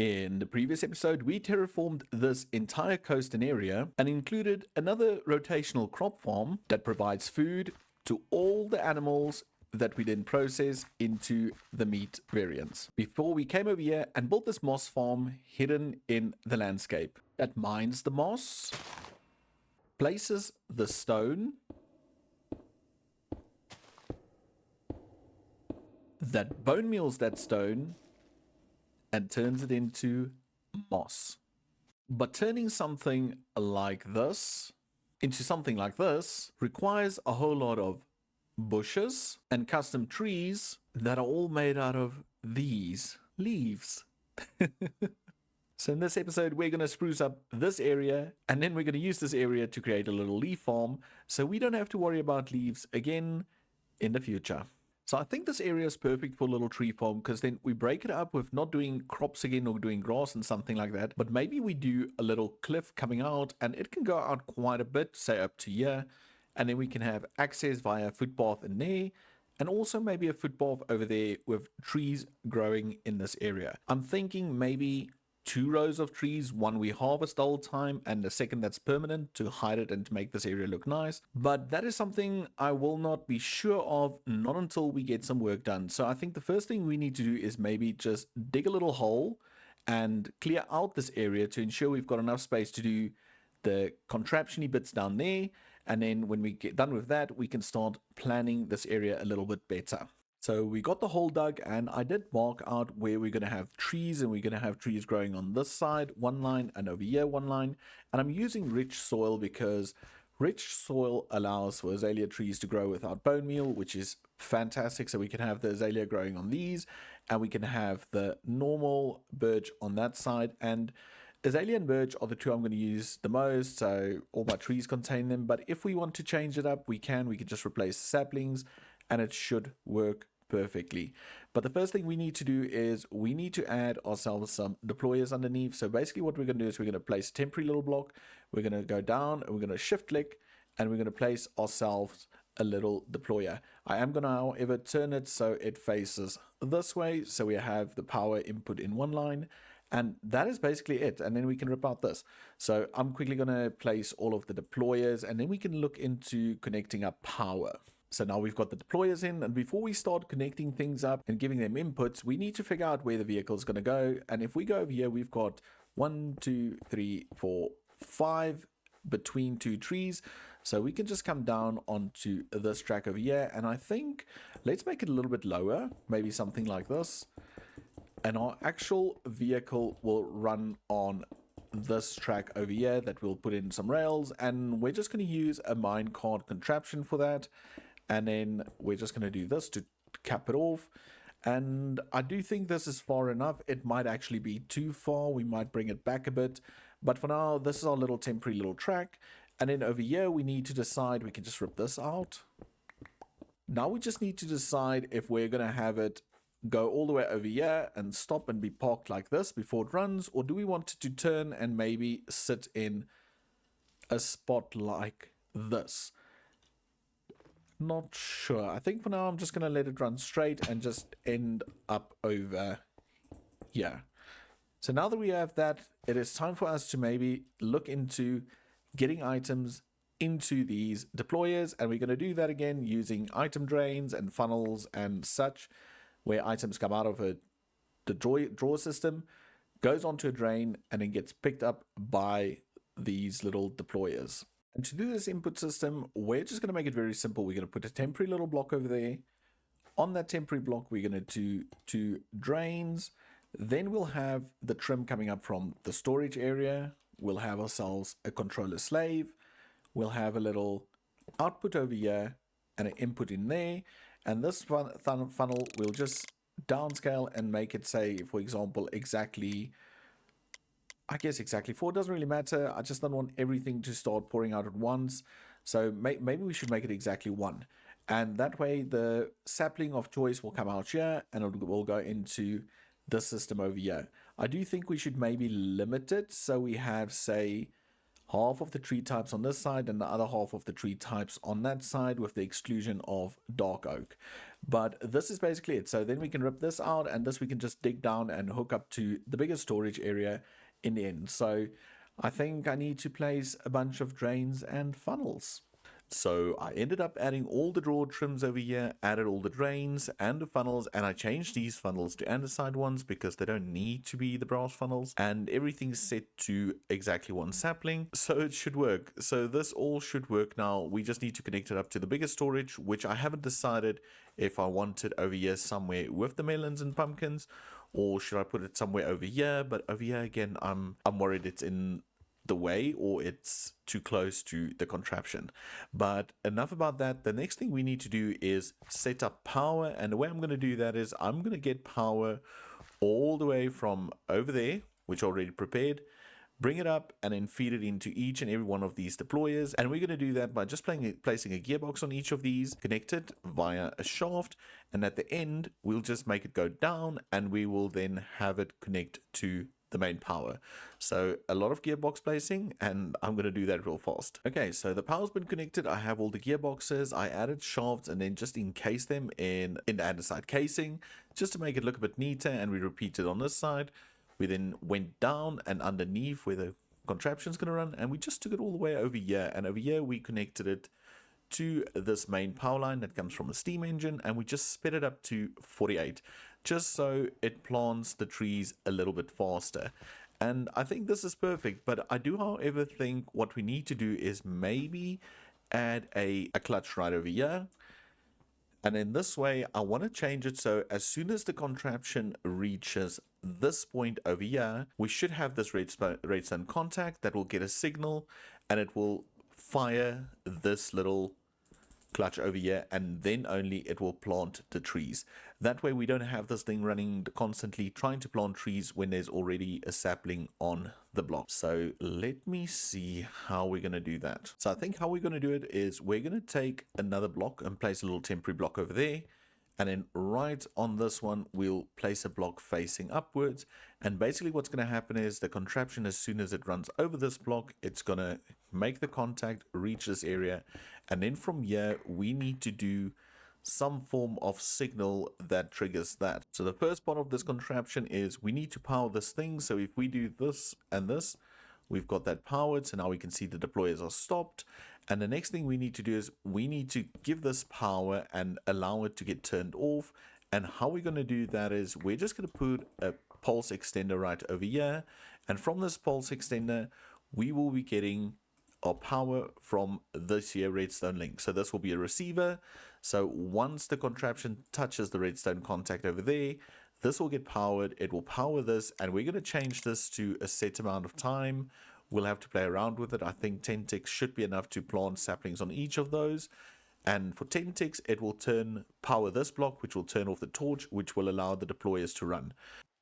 In the previous episode, we terraformed this entire coast and area and included another rotational crop farm that provides food to all the animals that we then process into the meat variants. Before we came over here and built this moss farm hidden in the landscape that mines the moss, places the stone, that bone meals that stone, and turns it into moss. But turning something like this into something like this requires a whole lot of bushes and custom trees that are all made out of these leaves. So in this episode, we're going to spruce up this area, and then we're going to use this area to create a little leaf farm so we don't have to worry about leaves again in the future. So I think this area is perfect for a little tree farm, because then we break it up with not doing crops again or doing grass and something like that, but maybe we do a little cliff coming out, and it can go out quite a bit, say up to here, and then we can have access via a footpath in there, and also maybe a footpath over there with trees growing in this area. I'm thinking maybe 2 rows of trees, one we harvest the whole time and the second that's permanent to hide it and to make this area look nice. But that is something I will not be sure of, not until we get some work done. So I think the first thing we need to do is maybe just dig a little hole and clear out this area to ensure we've got enough space to do the contraption-y bits down there. And then when we get done with that, we can start planning this area a little bit better. So we got the hole dug, and I did mark out where we're going to have trees, and we're going to have trees growing on this side, one line, and over here, one line. And I'm using rich soil because rich soil allows for azalea trees to grow without bone meal, which is fantastic. So we can have the azalea growing on these, and we can have the normal birch on that side. And azalea and birch are the two I'm going to use the most, so all my trees contain them. But if we want to change it up, we can just replace the saplings, and it should work perfectly. But the first thing we need to do is we need to add ourselves some deployers underneath. So basically what we're going to do is we're going to place a temporary little block, we're going to go down, and we're going to shift click, and we're going to place ourselves a little deployer. I am going to, however, turn it so it faces this way, so we have the power input in one line, and that is basically it. And then we can rip out this. So I'm quickly going to place all of the deployers, and then we can look into connecting up power. So now we've got the deployers in, and before we start connecting things up and giving them inputs, we need to figure out where the vehicle is going to go. And if we go over here, we've got 1, 2, 3, 4, 5 between 2 trees. So we can just come down onto this track over here. And I think let's make it a little bit lower, maybe something like this. And our actual vehicle will run on this track over here that we'll put in some rails. And we're just going to use a minecart contraption for that. And then we're just going to do this to cap it off. And I do think this is far enough. It might actually be too far. We might bring it back a bit. But for now, this is our little temporary little track. And then over here, we need to decide, we can just rip this out. Now we just need to decide if we're going to have it go all the way over here and stop and be parked like this before it runs. Or do we want it to turn and maybe sit in a spot like this? Not sure. I think for now I'm just going to let it run straight and just end up over here. So now that we have that, it is time for us to maybe look into getting items into these deployers, and we're going to do that again using item drains and funnels and such, where items come out of the drawer system, goes onto a drain, and then gets picked up by these little deployers. And to do this input system, we're just going to make it very simple. We're going to put a temporary little block over there. On that temporary block, we're going to do 2 drains. Then we'll have the trim coming up from the storage area. We'll have ourselves a controller slave. We'll have a little output over here and an input in there. And this funnel, we'll just downscale and make it say, for example, exactly 4. It doesn't really matter. I just don't want everything to start pouring out at once. So maybe we should make it exactly 1. And that way the sapling of choice will come out here, and it will go into this system over here. I do think we should maybe limit it so we have, say, half of the tree types on this side and the other half of the tree types on that side, with the exclusion of dark oak. But this is basically it. So then we can rip this out, and this we can just dig down and hook up to the biggest storage area in the end. So I think I need to place a bunch of drains and funnels. So I ended up adding all the draw trims over here, added all the drains and the funnels, and I changed these funnels to andesite ones because they don't need to be the brass funnels, and everything's set to exactly one sapling, so it should work. So this all should work now. We just need to connect it up to the biggest storage, which I haven't decided if I want it over here somewhere with the melons and pumpkins, or should I put it somewhere over here. But over here again, I'm worried it's in the way or it's too close to the contraption. But enough about that. The next thing we need to do is set up power, and the way I'm going to do that is I'm going to get power all the way from over there, which I already prepared, bring it up and then feed it into each and every one of these deployers. And we're going to do that by just placing a gearbox on each of these, connected via a shaft, and at the end we'll just make it go down, and we will then have it connect to the main power. So a lot of gearbox placing, and I'm going to do that real fast. Okay, so the power's been connected. I have all the gearboxes. I added shafts and then just encased them in the andesite casing just to make it look a bit neater, and we repeated on this side. We then went down and underneath where the contraption's going to run, and we just took it all the way over here, and over here we connected it to this main power line that comes from the steam engine, and we just sped it up to 48 just so it plants the trees a little bit faster. And I think this is perfect, but I do however think what we need to do is maybe add a clutch right over here. And in this way, I want to change it so as soon as the contraption reaches this point over here, we should have this redstone contact that will get a signal, and it will fire this little clutch over here, and then only it will plant the trees. That way we don't have this thing running constantly trying to plant trees when there's already a sapling on the block. So let me see how we're going to do that. So I think how we're going to do it is we're going to take another block and place a little temporary block over there, and then right on this one we'll place a block facing upwards. And basically what's going to happen is the contraption, as soon as it runs over this block, it's going to make the contact, reach this area, and then from here we need to do some form of signal that triggers that. So the first part of this contraption is we need to power this thing. So if we do this and this, we've got that powered, so now we can see the deployers are stopped. And the next thing we need to do is we need to give this power and allow it to get turned off. And how we're going to do that is we're just going to put a pulse extender right over here, and from this pulse extender we will be getting our power from this here redstone link. So this will be a receiver. So once the contraption touches the redstone contact over there, this will get powered. It will power this, and we're going to change this to a set amount of time. We'll have to play around with it. I think 10 ticks should be enough to plant saplings on each of those. And for 10 ticks, it will power this block, which will turn off the torch, which will allow the deployers to run.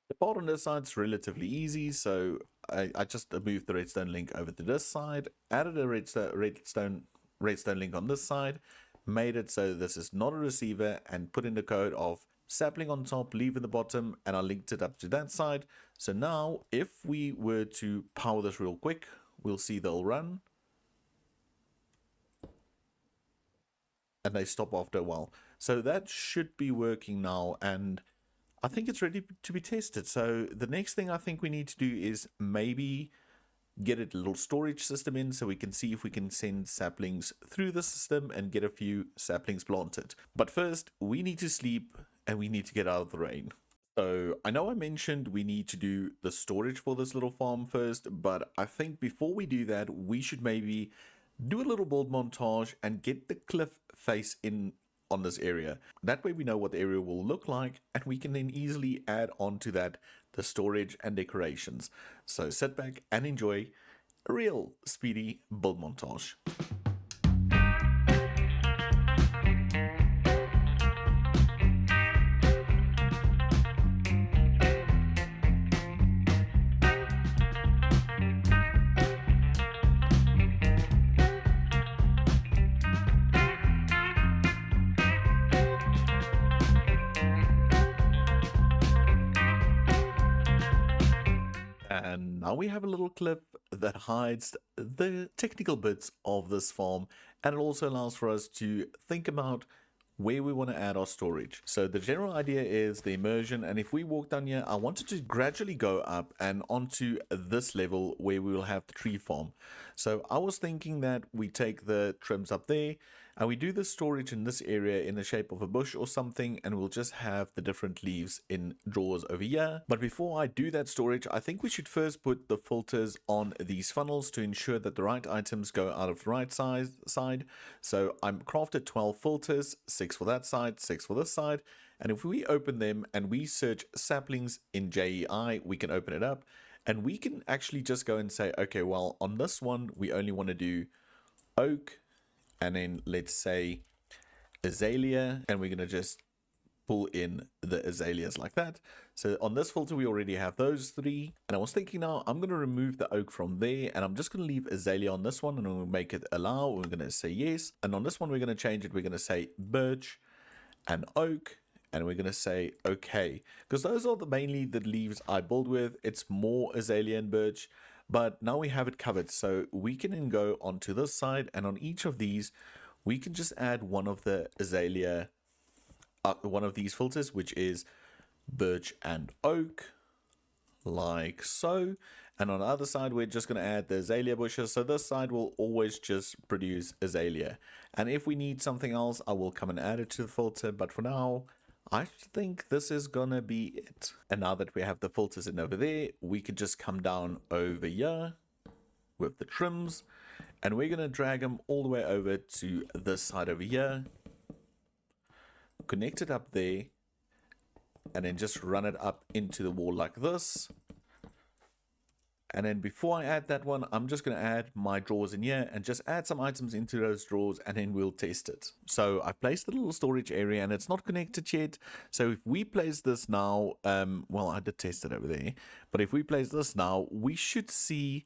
The part on this side is relatively easy, so I just moved the redstone link over to this side, added a redstone link on this side, made it so this is not a receiver, and put in the code of sapling on top, leave in the bottom, and I linked it up to that side. So now if we were to power this real quick, we'll see they'll run, and they stop after a while. So that should be working now, and I think it's ready to be tested. So the next thing I think we need to do is maybe get a little storage system in so we can see if we can send saplings through the system and get a few saplings planted. But first, we need to sleep and we need to get out of the rain. So I know I mentioned we need to do the storage for this little farm first, but I think before we do that, we should maybe do a little build montage and get the cliff face in on this area. That way we know what the area will look like, and we can then easily add on to that the storage and decorations. So sit back and enjoy a real speedy build montage. And now we have a little clip that hides the technical bits of this farm, and it also allows for us to think about where we want to add our storage. So the general idea is the immersion, and if we walk down here, I wanted to gradually go up and onto this level where we will have the tree farm. So I was thinking that we take the trims up there and we do the storage in this area in the shape of a bush or something, and we'll just have the different leaves in drawers over here. But before I do that storage, I think we should first put the filters on these funnels to ensure that the right items go out of the right side. So I'm crafted 12 filters, 6 for that side, 6 for this side. And if we open them and we search saplings in JEI, we can open it up and we can actually just go and say, okay, well, on this one, we only want to do oak, and then let's say azalea, and we're going to just pull in the azaleas like that. So on this filter, we already have those 3. And I was thinking now I'm going to remove the oak from there, and I'm just going to leave azalea on this one, and we'll make it allow. We're going to say yes. And on this one, we're going to change it. We're going to say birch and oak, and we're going to say okay, because those are mainly the leaves I build with. It's more azalea and birch, but now we have it covered. So we can then go onto this side, and on each of these, we can just add one of the azalea, one of these filters, which is birch and oak, like so. And on the other side, we're just going to add the azalea bushes. So this side will always just produce azalea. And if we need something else, I will come and add it to the filter. But for now, I think this is gonna be it. And now that we have the filters in over there, we could just come down over here with the trims, and we're gonna drag them all the way over to this side over here, connect it up there, and then just run it up into the wall like this. And then before I add that one, I'm just going to add my drawers in here and just add some items into those drawers, and then we'll test it. So I placed the little storage area and it's not connected yet. So if we place this now, well, I did test it over there, but if we place this now, we should see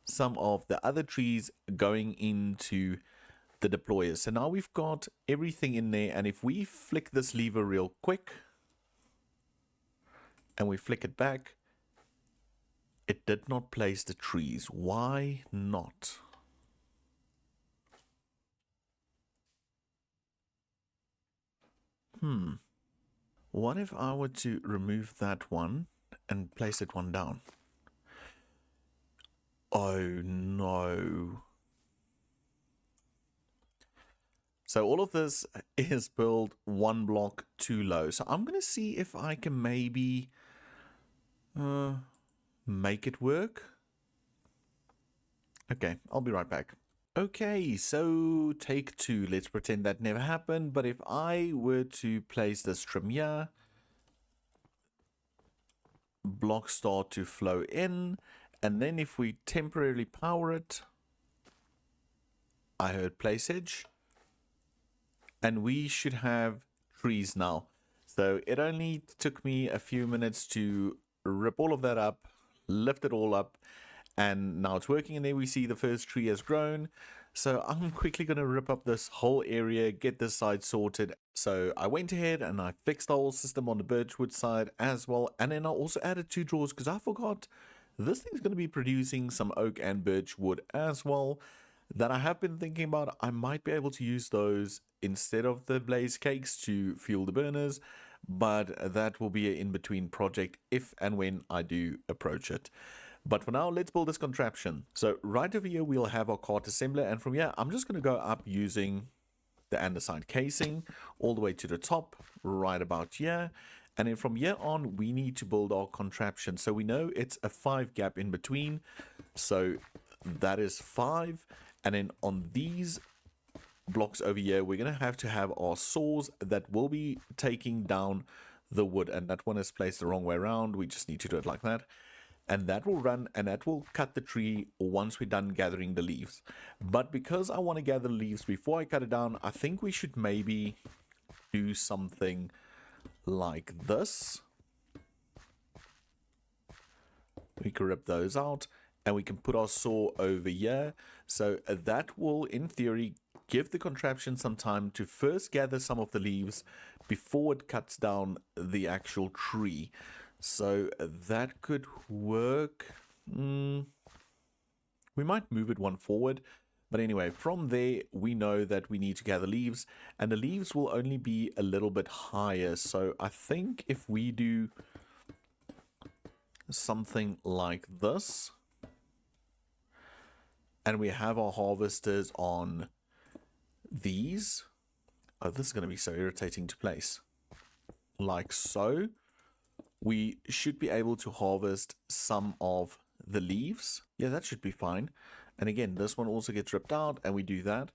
some of the other trees going into the deployers. So now we've got everything in there, and if we flick this lever real quick and we flick it back, it did not place the trees. Why not? What if I were to remove that one and place it one down? Oh no. So all of this is built one block too low. So I'm going to see if I can maybe make it work. Okay, I'll be right back. Okay, so take 2. Let's pretend that never happened. But if I were to place this trim here, blocks start to flow in. And then if we temporarily power it, I heard place edge. And we should have trees now. So it only took me a few minutes to rip all of that up, lift it all up, and now it's working. And there we see the first tree has grown. So I'm quickly going to rip up this whole area, get this side sorted. So I went ahead and I fixed the whole system on the birchwood side as well. And then I also added 2 drawers because I forgot this thing's going to be producing some oak and birch wood as well that I have been thinking about. I might be able to use those instead of the blaze cakes to fuel the burners, but that will be an in-between project if and when I do approach it. But for now, let's build this contraption. So right over here, we'll have our cart assembler, and from here, I'm just going to go up using the andesite casing all the way to the top, right about here. And then from here on, we need to build our contraption. So we know it's a 5 gap in between. So that is 5. And then on these blocks over here, we're going to have our saws that will be taking down the wood. And that one is placed the wrong way around. We just need to do it like that. And that will run and that will cut the tree once we're done gathering the leaves. But because I want to gather leaves before I cut it down, I think we should maybe do something like this. We can rip those out and we can put our saw over here. So that will, in theory, give the contraption some time to first gather some of the leaves before it cuts down the actual tree. So that could work. We might move it one forward. But anyway, from there, we know that we need to gather leaves, and the leaves will only be a little bit higher. So I think if we do something like this, and we have our harvesters on these. Oh, this is going to be so irritating to place. Like so. We should be able to harvest some of the leaves. Yeah, that should be fine. And again, this one also gets ripped out, and we do that.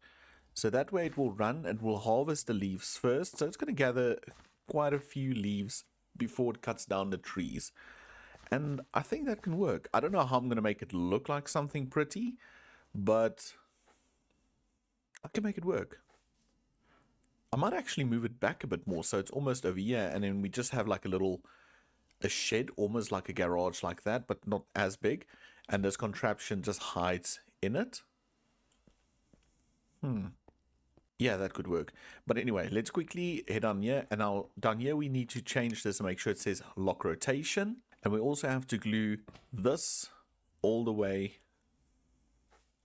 So that way it will run and will harvest the leaves first. So it's going to gather quite a few leaves before it cuts down the trees. And I think that can work. I don't know how I'm going to make it look like something pretty, but I can make it work. I might actually move it back a bit more so it's almost over here, and then we just have like a shed, almost like a garage like that, but not as big, and this contraption just hides in it. Yeah, that could work. But anyway, let's quickly head on here, and now down here we need to change this and make sure it says lock rotation, and we also have to glue this all the way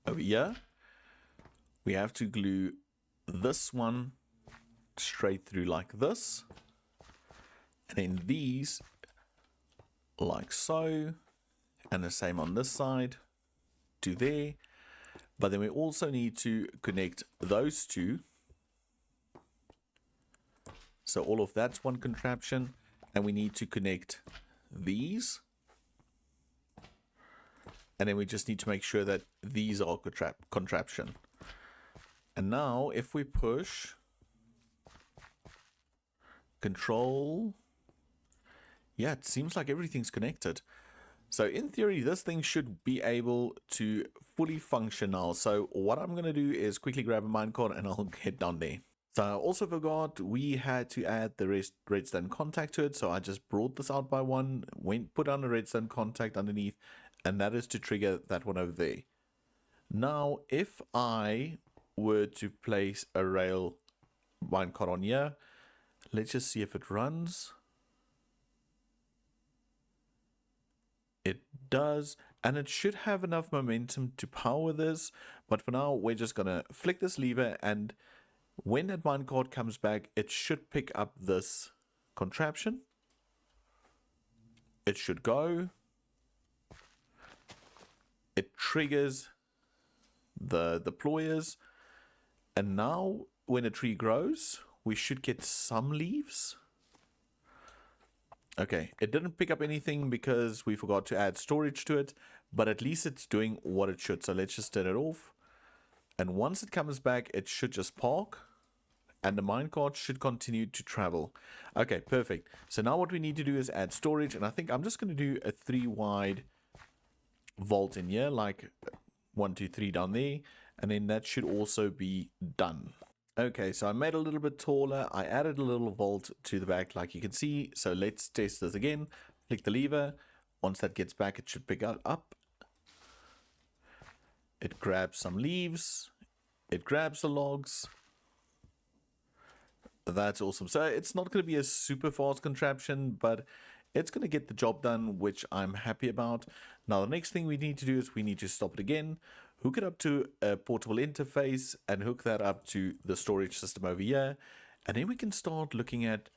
over here. We have to glue this one straight through like this, and then these like so, and the same on this side to there. But then we also need to connect those two, so all of that's one contraption, and we need to connect these, and then we just need to make sure that these are contraption. And now if we push control, yeah, it seems like everything's connected. So in theory, this thing should be able to fully function now. So what I'm going to do is quickly grab a minecart and I'll head down there. So I also forgot we had to add the redstone contact to it. So I just brought this out by one, put on a redstone contact underneath, and that is to trigger that one over there. Now, if I were to place a rail minecart on here, let's just see if it runs. It does, and it should have enough momentum to power this, but for now we're just gonna flick this lever, and when that minecart comes back, it should pick up this contraption. It should go. It triggers the deployers, and now when a tree grows, we should get some leaves. Okay, it didn't pick up anything because we forgot to add storage to it, but at least it's doing what it should. So let's just turn it off. And once it comes back, it should just park, and the minecart should continue to travel. Okay, perfect. So now what we need to do is add storage, and I think I'm just going to do a 3 wide vault in here, like 1, 2, 3 down there, and then that should also be done. Okay, so I made it a little bit taller. I added a little vault to the back like you can see. So let's test this again. Click the lever. Once that gets back, it should pick up. It grabs some leaves. It grabs the logs. That's awesome. So it's not going to be a super fast contraption, but it's going to get the job done, which I'm happy about. Now, the next thing we need to do is we need to stop it again, hook it up to a portable interface, and hook that up to the storage system over here. And then we can start looking at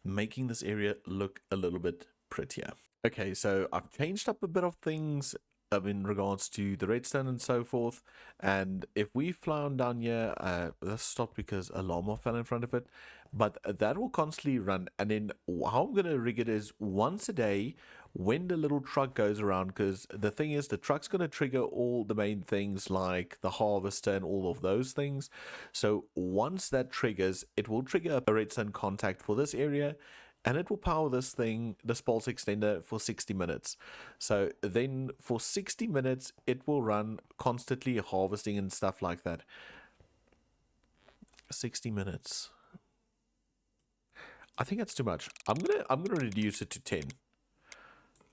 making this area look a little bit prettier. Okay, so I've changed up a bit of things in regards to the redstone and so forth. And if we fly on down here, let's stop because a llama fell in front of it. But that will constantly run. And then how I'm going to rig it is once a day when the little truck goes around, because the thing is the truck's going to trigger all the main things like the harvester and all of those things. So once that triggers, it will trigger a redstone contact for this area, and it will power this thing, this pulse extender, for 60 minutes. So then for 60 minutes, it will run constantly harvesting and stuff like that. 60 minutes. I think that's too much. I'm gonna reduce it to 10.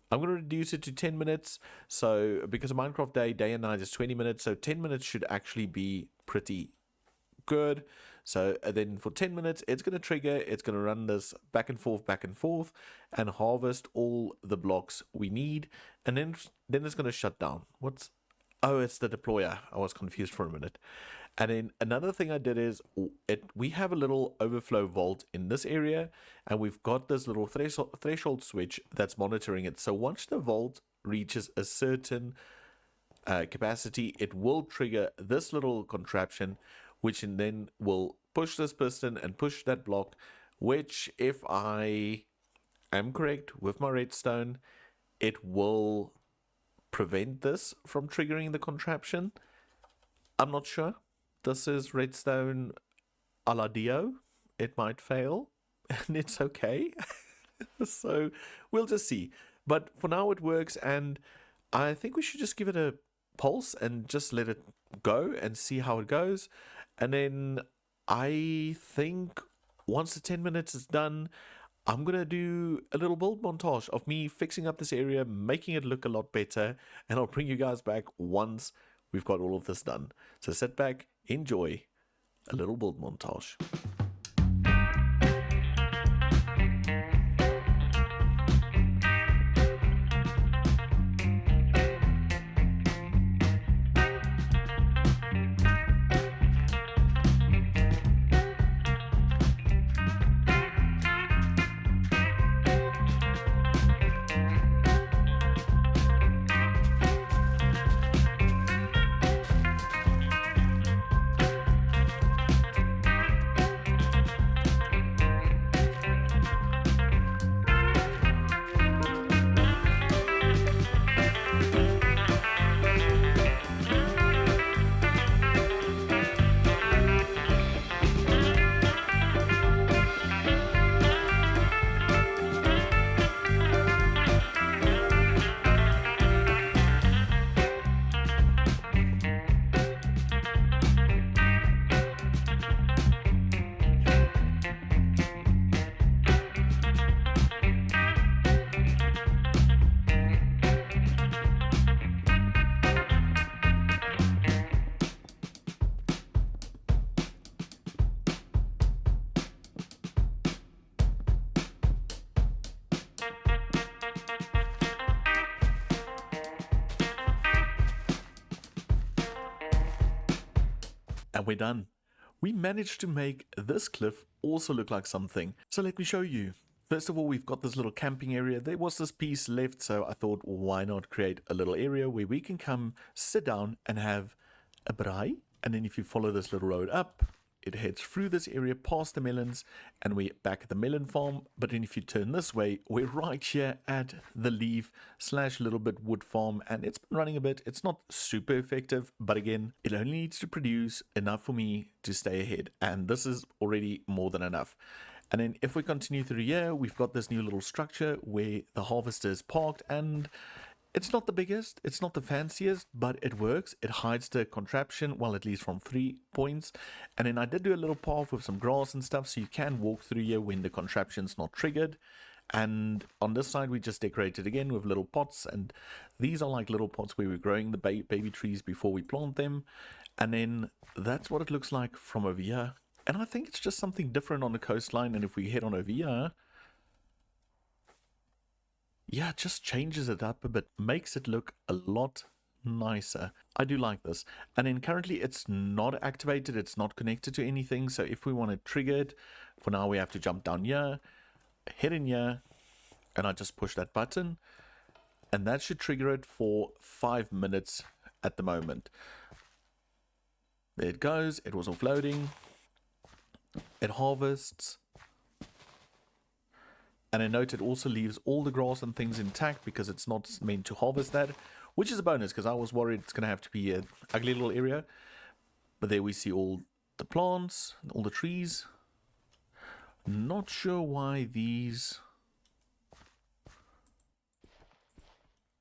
I'm going to reduce it to 10 minutes. So because a Minecraft day and night is 20 minutes. So 10 minutes should actually be pretty good. So then for 10 minutes, it's going to trigger, it's going to run this back and forth, and harvest all the blocks we need. And then it's going to shut down. Oh, it's the deployer. I was confused for a minute. And then another thing I did is we have a little overflow vault in this area, and we've got this little threshold switch that's monitoring it. So once the vault reaches a certain capacity, it will trigger this little contraption, which then will push this piston and push that block, which, if I am correct with my redstone, it will prevent this from triggering the contraption. I'm not sure. This is redstone a la Dio. It might fail, and it's okay. So we'll just see. But for now it works, and I think we should just give it a pulse and just let it go and see how it goes. And then I think once the 10 minutes is done, I'm going to do a little build montage of me fixing up this area, making it look a lot better, and I'll bring you guys back once we've got all of this done. So sit back, enjoy a little build montage. And we're done. We managed to make this cliff also look like something. So let me show you. First of all, we've got this little camping area. There was this piece left, so I thought, why not create a little area where we can come sit down and have a braai. And then if you follow this little road up, it heads through this area past the melons, and we're back at the melon farm. But then if you turn this way, we're right here at the leaf / little bit wood farm, and it's been running a bit. It's not super effective, but again, it only needs to produce enough for me to stay ahead, and this is already more than enough. And then if we continue through here, we've got this new little structure where the harvester is parked, and it's not the biggest, it's not the fanciest, but it works. It hides the contraption, well, at least from 3 points. And then I did do a little path with some grass and stuff, so you can walk through here when the contraption's not triggered. And on this side, we just decorated again with little pots, and these are like little pots where we're growing the baby trees before we plant them. And then that's what it looks like from over here. And I think it's just something different on the coastline. And if we head on over here, yeah, it just changes it up a bit, makes it look a lot nicer. I do like this. And then currently it's not activated, it's not connected to anything. So if we want to trigger it, for now we have to jump down here, hit in here, and I just push that button, and that should trigger it for 5 minutes at the moment. There it goes, it was offloading, it harvests. And I note it also leaves all the grass and things intact because it's not meant to harvest that, which is a bonus because I was worried it's going to have to be an ugly little area. But there we see all the plants, all the trees. Not sure why these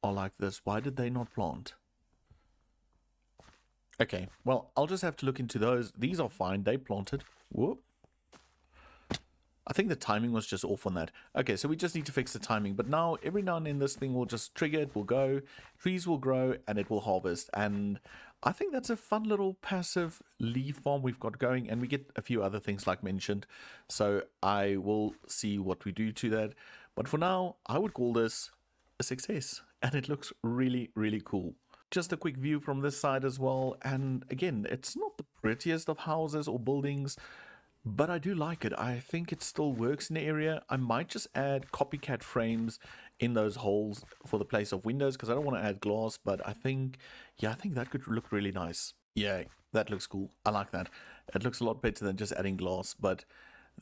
are like this. Why did they not plant? Okay, well, I'll just have to look into those. These are fine. They planted. Whoop. I think the timing was just off on that. Okay, so we just need to fix the timing. But now, every now and then, this thing will just trigger. It will go. Trees will grow, and it will harvest. And I think that's a fun little passive leaf farm we've got going, and we get a few other things like mentioned. So I will see what we do to that. But for now, I would call this a success, and it looks really, really cool. Just a quick view from this side as well. And again, it's not the prettiest of houses or buildings, but I do like it. I think it still works in the area. I might just add copycat frames in those holes for the place of windows, because I don't want to add glass, but I think, yeah, I think that could look really nice. Yeah, that looks cool. I like that. It looks a lot better than just adding glass, but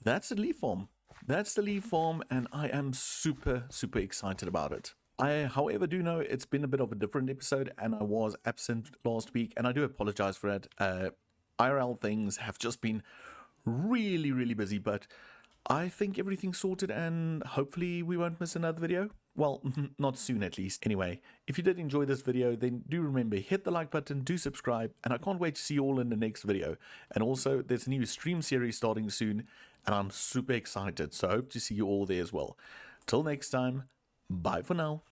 that's a leaf farm. That's the leaf farm, and I am super, super excited about it. I, however, do know it's been a bit of a different episode, and I was absent last week, and I do apologize for that. IRL things have just been really, really busy, but I think everything's sorted, and hopefully we won't miss another video. Well, not soon at least. Anyway, if you did enjoy this video, then do remember, hit the like button, do subscribe, and I can't wait to see you all in the next video. And also, there's a new stream series starting soon, and I'm super excited, so I hope to see you all there as well. Till next time, bye for now.